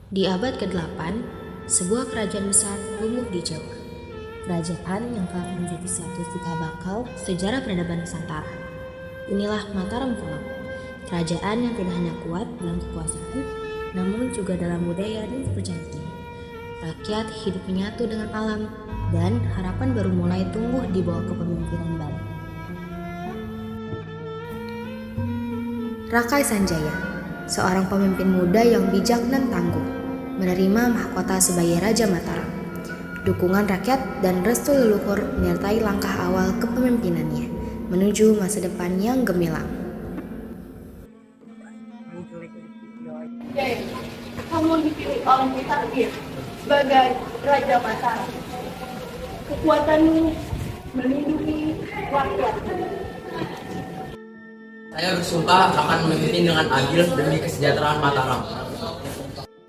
Di abad ke-8, sebuah kerajaan besar tumbuh di Jawa. Kerajaan yang telah menjadi suatu cikal bakal sejarah peradaban Nusantara. Inilah Mataram Kuno, kerajaan yang tidak hanya kuat dalam kekuasaan, namun juga dalam budaya dan kepercayaan. Rakyat hidup menyatu dengan alam, dan harapan baru mulai tumbuh di bawah kepemimpinan Bali. Rakai Sanjaya, seorang pemimpin muda yang bijak dan tangguh, menerima mahkota sebagai Raja Mataram. Dukungan rakyat dan restu leluhur menyertai langkah awal kepemimpinannya menuju masa depan yang gemilang. Kamu dipilih oleh takdir sebagai Raja Mataram. Kekuatanmu melindungi rakyat. Saya bersumpah akan memimpin dengan adil demi kesejahteraan Mataram.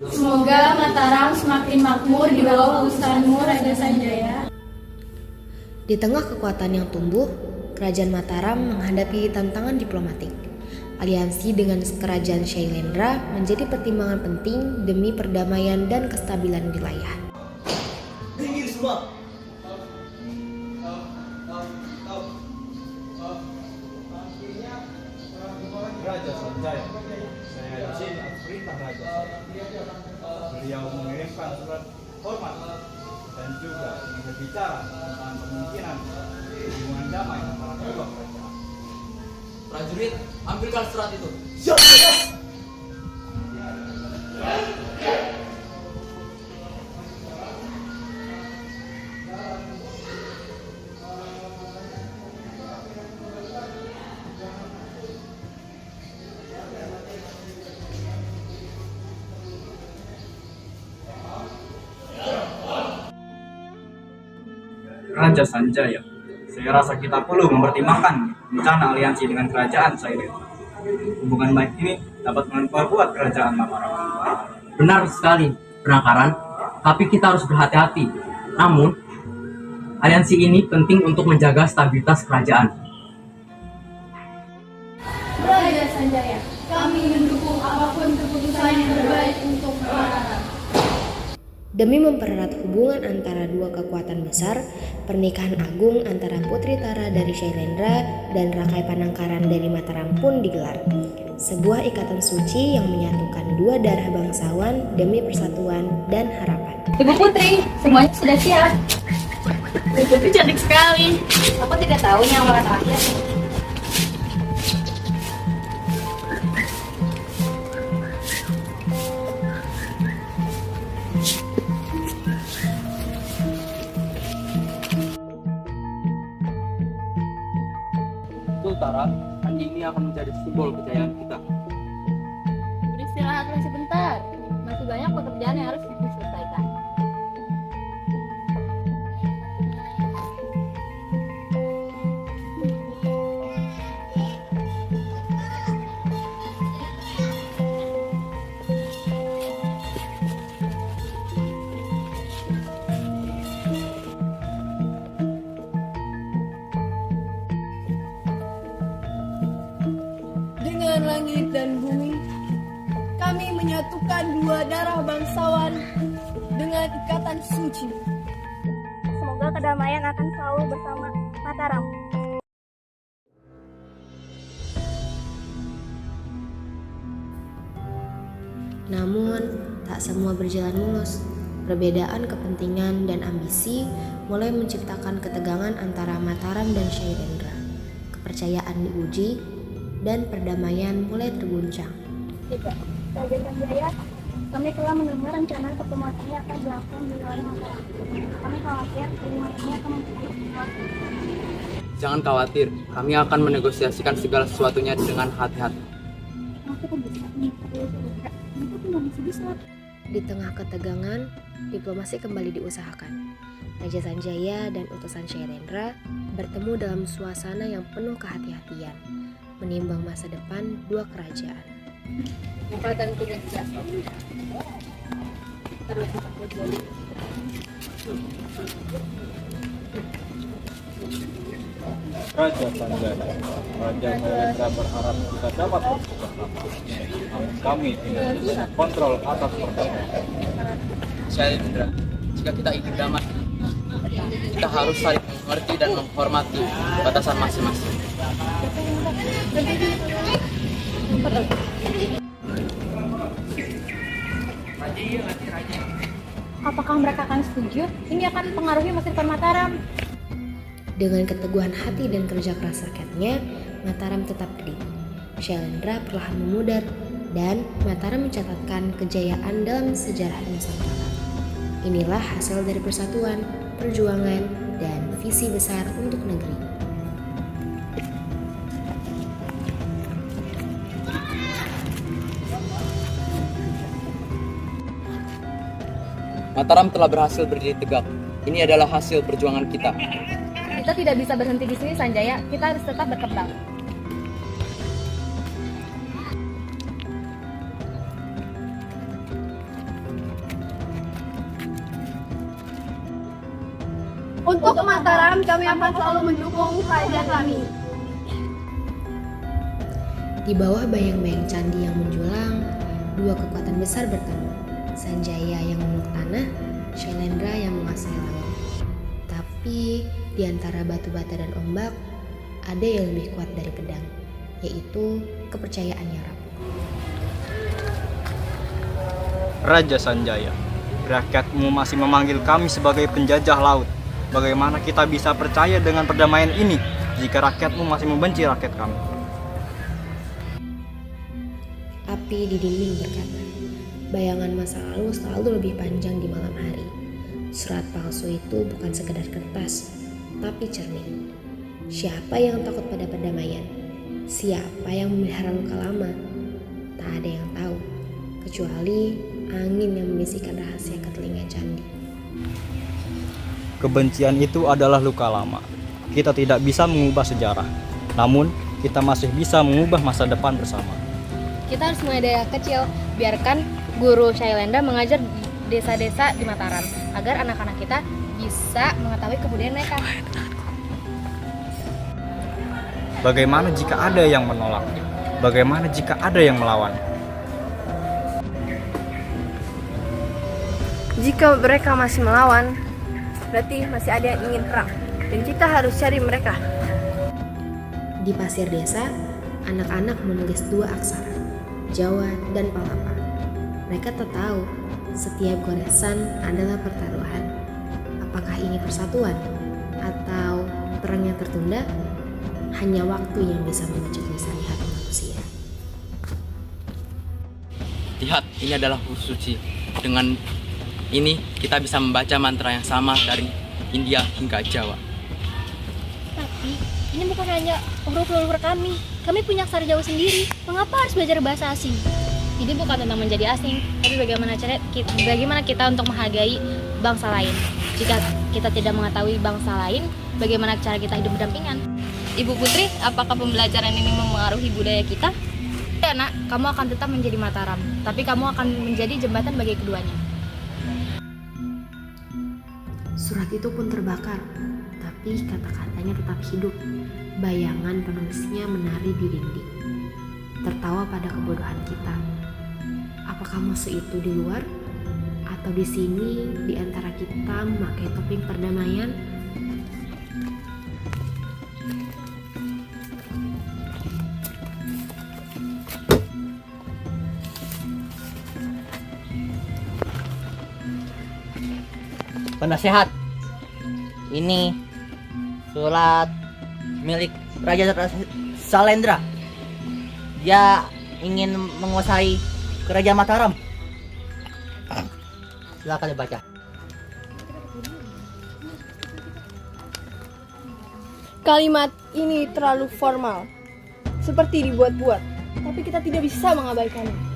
Semoga Mataram semakin makmur di bawah kekuasaanmu, Raja Sanjaya. Di tengah kekuatan yang tumbuh, Kerajaan Mataram menghadapi tantangan diplomatik. Aliansi dengan Kerajaan Shailendra menjadi pertimbangan penting demi perdamaian dan kestabilan wilayah. Minggir semua. Raja Sanjaya, saya di sini atas perintah Raja saya. Beliau mengirimkan surat hormat dan juga ingin berbicara tentang kemungkinan hubungan damai antara kedua kerajaan. Prajurit, ambilkan surat itu. Siap. Raja Sanjaya, saya rasa kita perlu mempertimbangkan rencana aliansi dengan kerajaan Shailendra. Hubungan baik ini dapat memperkuat kerajaan Mataram. Benar sekali, Penangkaran. Tapi kita harus berhati-hati. Namun, aliansi ini penting untuk menjaga stabilitas kerajaan. Raja Sanjaya, kami mendukung apapun keputusan yang terbaik untuk Mataram. Demi mempererat hubungan antara dua kekuatan besar, pernikahan agung antara Putri Tara dari Shailendra dan Rakai Panangkaran dari Mataram pun digelar. Sebuah ikatan suci yang menyatukan dua darah bangsawan demi persatuan dan harapan. Ibu Putri, semuanya sudah siap. Ibu Putri cantik sekali. Aku tidak tahu yang mana terakhir. Tara, hari ini akan menjadi simbol kejayaan kita. Beristirahatlah sebentar. Masih banyak pekerjaan yang harus diselesaikan. Dengan langit dan bumi, kami menyatukan dua darah bangsawan dengan ikatan suci. Semoga kedamaian akan selalu bersama Mataram. Namun, tak semua berjalan mulus. Perbedaan kepentingan dan ambisi mulai menciptakan ketegangan antara Mataram dan Shailendra. Kepercayaan diuji, dan perdamaian mulai terguncang. Tidak, Raja Sanjaya, kami telah mendengar rencana pertemuan ini akan dilakukan di luar Mataram. Kami khawatir pertemuan ini akan membuat Jangan khawatir, kami akan menegosiasikan segala sesuatunya dengan hati-hati. Di tengah ketegangan, diplomasi kembali diusahakan. Raja Sanjaya dan utusan Shailendra bertemu dalam suasana yang penuh kehati-hatian, menimbang masa depan dua kerajaan. Raja Sanjaya, Raja Sailendra berharap kita dapat bersama. Namun kami tidak punya kontrol atas perdamaian. Shailendra, jika kita ingin damai, kita harus saling mengerti dan menghormati batasan masing-masing. Apakah mereka akan setuju? Ini akan mempengaruhi masa depan Mataram. Dengan keteguhan hati dan kerja keras rakyatnya, Mataram tetap berdiri. Shailendra perlahan memudar dan Mataram mencatatkan kejayaan dalam sejarah Nusantara. Inilah hasil dari persatuan, perjuangan, dan visi besar untuk negeri. Mataram telah berhasil berdiri tegak. Ini adalah hasil perjuangan kita. Kita tidak bisa berhenti di sini, Sanjaya. Kita harus tetap berkembang. Untuk Mataram, kami akan selalu mendukung raja kami. Di bawah bayang-bayang candi yang menjulang, dua kekuatan besar bertemu. Sanjaya yang memeluk tanah, Shailendra yang menguasai laut. Tapi di antara batu bata dan ombak, ada yang lebih kuat dari pedang, yaitu kepercayaan yang rapuh. Raja Sanjaya, rakyatmu masih memanggil kami sebagai penjajah laut. Bagaimana kita bisa percaya dengan perdamaian ini jika rakyatmu masih membenci rakyat kami? Api di dinding berkata, bayangan masa lalu selalu lebih panjang di malam hari. Surat palsu itu bukan sekedar kertas, tapi cermin. Siapa yang takut pada perdamaian? Siapa yang memelihara luka lama? Tak ada yang tahu, kecuali angin yang membisikkan rahasia ke telinga candi. Kebencian itu adalah luka lama. Kita tidak bisa mengubah sejarah, namun kita masih bisa mengubah masa depan bersama. Kita harus mulai dari kecil. Biarkan guru Shailendra mengajar di desa-desa di Mataram agar anak-anak kita bisa mengetahui kebudayaan mereka. Bagaimana jika ada yang menolak? Bagaimana jika ada yang melawan? Jika mereka masih melawan, berarti masih ada yang ingin perang. Dan kita harus cari mereka. Di pasir desa, anak-anak menulis dua aksara, Jawa dan Palapa. Mereka tak tahu setiap goresan adalah pertaruhan. Apakah ini persatuan atau perang yang tertunda? Hanya waktu yang bisa menguji lisan hati manusia. Lihat, ini adalah huruf suci. Dengan ini kita bisa membaca mantra yang sama dari India hingga Jawa. Tapi ini bukan hanya huruf leluhur kami. Kami punya aksara Jawa sendiri. Mengapa harus belajar bahasa asing? Ini bukan tentang menjadi asing, tapi bagaimana kita untuk menghargai bangsa lain. Jika kita tidak mengetahui bangsa lain, bagaimana cara kita hidup berdampingan? Ibu Putri, apakah pembelajaran ini mempengaruhi budaya kita? Ya nak, kamu akan tetap menjadi Mataram, tapi kamu akan menjadi jembatan bagi keduanya. Surat itu pun terbakar, tapi kata-katanya tetap hidup. Bayangan penulisnya menari di dinding, tertawa pada kebodohan kita. Apakah musuh itu di luar atau di sini, di antara kita memakai topeng perdamaian? Penasehat, ini surat milik Raja Shailendra. Dia ingin menguasai kerajaan Mataram. Silakan dibaca. Kalimat ini terlalu formal, seperti dibuat-buat, tapi kita tidak bisa mengabaikannya.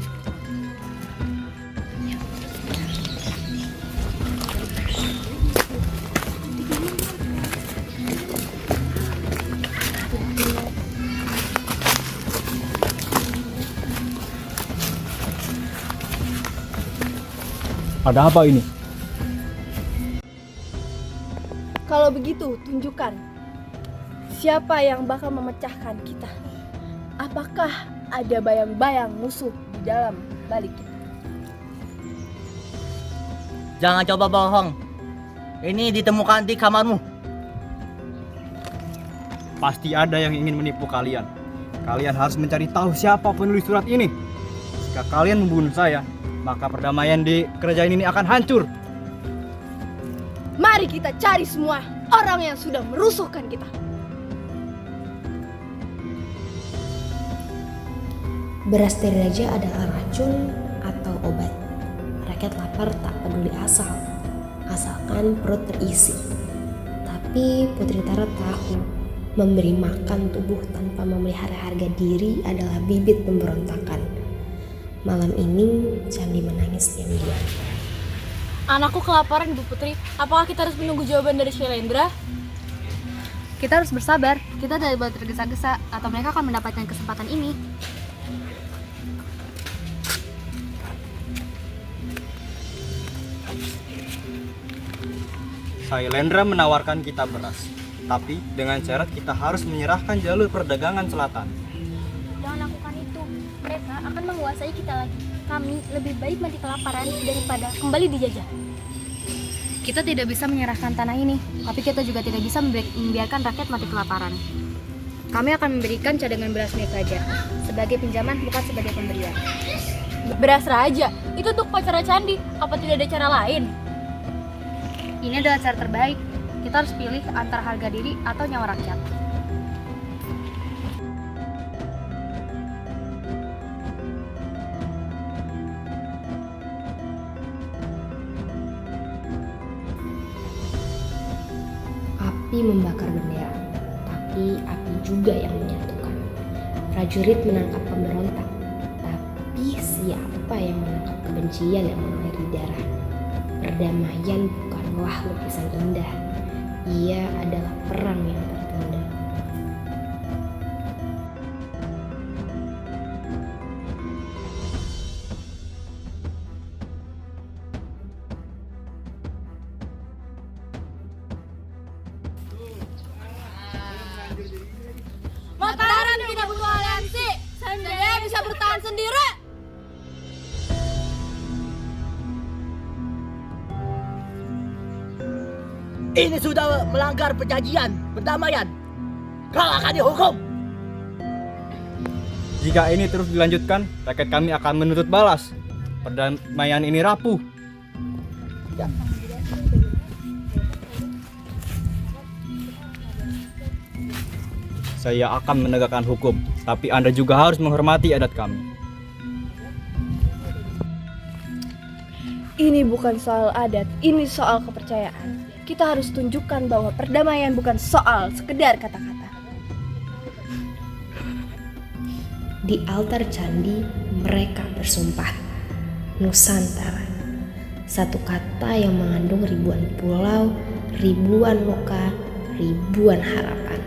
Ada apa ini? Kalau begitu, tunjukkan siapa yang bakal memecahkan kita? Apakah ada bayang-bayang musuh di dalam balik kita? Jangan coba bohong. Ini ditemukan di kamarmu. Pasti ada yang ingin menipu kalian. Kalian harus mencari tahu siapa penulis surat ini. Jika kalian membunuh saya, maka perdamaian di kerajaan ini akan hancur. Mari kita cari semua orang yang sudah merusuhkan kita. Beras dari raja adalah racun atau obat. Rakyat lapar tak peduli asalkan perut terisi. Tapi Putri Tara tahu, memberi makan tubuh tanpa memelihara harga diri adalah bibit pemberontakan. Malam ini Candi menangis diam-diam. Anakku kelaparan, Ibu Putri. Apakah kita harus menunggu jawaban dari Shailendra? Kita harus bersabar. Kita tidak boleh tergesa-gesa atau mereka akan mendapatkan kesempatan ini. Shailendra menawarkan kita beras, tapi dengan syarat kita harus menyerahkan jalur perdagangan selatan. Jangan lakukan itu. Mereka akan menguasai kita lagi. Kami lebih baik mati kelaparan daripada kembali dijajah. Kita tidak bisa menyerahkan tanah ini, tapi kita juga tidak bisa membiarkan rakyat mati kelaparan. Kami akan memberikan cadangan beras milik raja sebagai pinjaman, bukan sebagai pemberian. Beras raja? Itu untuk pacara candi. Apa tidak ada cara lain? Ini adalah cara terbaik. Kita harus pilih antara harga diri atau nyawa rakyat. Api membakar bendera, tapi api juga yang menyatukan. Prajurit menangkap pemberontak, tapi siapa yang menangkap kebencian yang mengairi darah? Perdamaian bukanlah lukisan indah, ia adalah perang yang tertunda. Mataram tidak butuh aliansi. Sanjaya bisa bertahan sendiri. Ini sudah melanggar perjanjian perdamaian. Kau akan dihukum. Jika ini terus dilanjutkan, rakyat kami akan menuntut balas. Perdamaian ini rapuh. Ya. Saya akan menegakkan hukum, tapi Anda juga harus menghormati adat kami. Ini bukan soal adat, ini soal kepercayaan. Kita harus tunjukkan bahwa perdamaian bukan soal sekedar kata-kata. Di altar candi mereka bersumpah, Nusantara. Satu kata yang mengandung ribuan pulau, ribuan loka, ribuan harapan.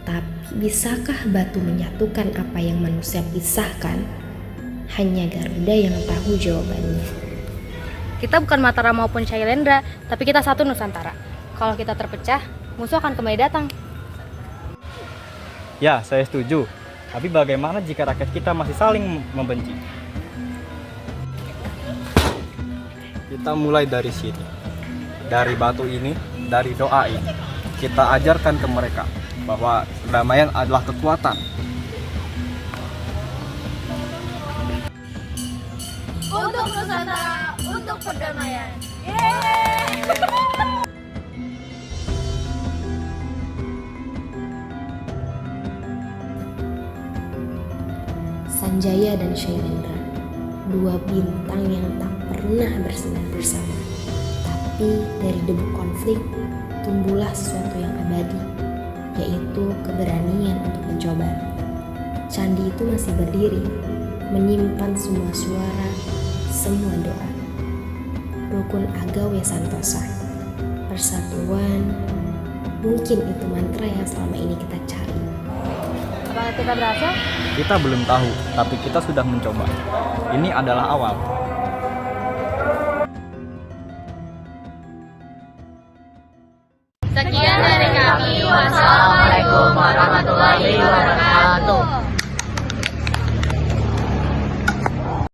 Tapi bisakah batu menyatukan apa yang manusia pisahkan? Hanya Garuda yang tahu jawabannya. Kita bukan Mataram maupun Shailendra, tapi kita satu Nusantara. Kalau kita terpecah, musuh akan kembali datang. Ya, saya setuju. Tapi bagaimana jika rakyat kita masih saling membenci? Kita mulai dari sini. Dari batu ini, dari doa ini. Kita ajarkan ke mereka bahwa perdamaian adalah kekuatan. Untuk Nusantara, untuk perdamaian. Sanjaya dan Shailendra, dua bintang yang tak pernah bersinar bersama. Tapi dari debu konflik tumbuhlah sesuatu yang abadi, yaitu keberanian untuk mencoba. Candi itu masih berdiri, menyimpan semua suara, semua doa. Rukun Agawe Santosa, persatuan, mungkin itu mantra yang selama ini kita cari. Apakah kita berhasil? Kita belum tahu, tapi kita sudah mencoba. Ini adalah awal. Sekian dari kami. Wassalamualaikum. Assalamualaikum warahmatullahi wabarakatuh.